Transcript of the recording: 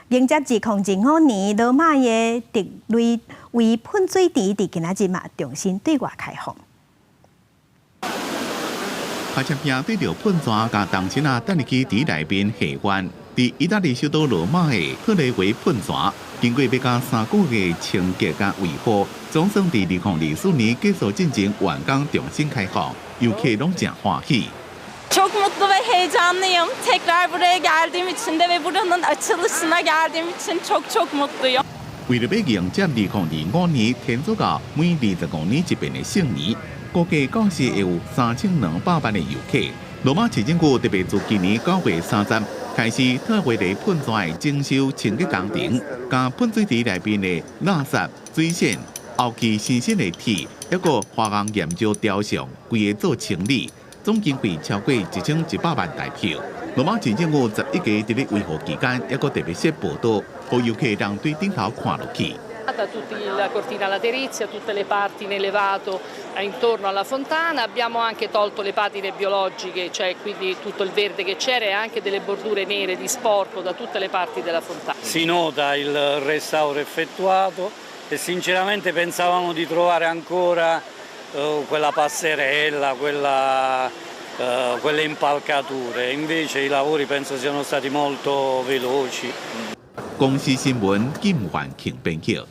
迎接2025年罗马的迪雷为喷水池，伫今仔日嘛重新对外开放。拍摄片对着喷泉甲动车啊，等入去池内面下弯。伫意大利首都罗马的特雷维喷泉，经过要甲3个月清洁甲维护，总算伫2024年继续进行完工重新开放，游客拢真欢喜。 Çok mutlu ve heyecanlıyım. Tekrar buraya geldiğim için de ve buranın açılışına geldiğim için çok mutluyum. 为了要迎接2025年天主教每25年一遍的圣年，估计到时会有3200万的游客。罗马市政府特别自今年9月30日开始，特为的喷泉的整修清洁工程，将喷水池内面的垃圾、水线、后期新鲜的铁，还个花岗岩石雕像，规个做清理。 总经费超过1100万台票。罗马市政府11个伫咧维护期间，一个特别设报道，让游客让对顶头看落去。 Tutta la cortina laterizia, tutte le parti in elevato intorno alla fontana, abbiamo anche tolto le patine biologiche, cioè quindi tutto il verde che c'era e anche delle bordure nere di sporco da tutte le parti della fontana. Si nota il restauro effettuato e sinceramente pensavamo di trovare ancora quella passerella, quelle impalcature, invece i lavori penso siano stati molto veloci. 公司新闻金环庆编辑。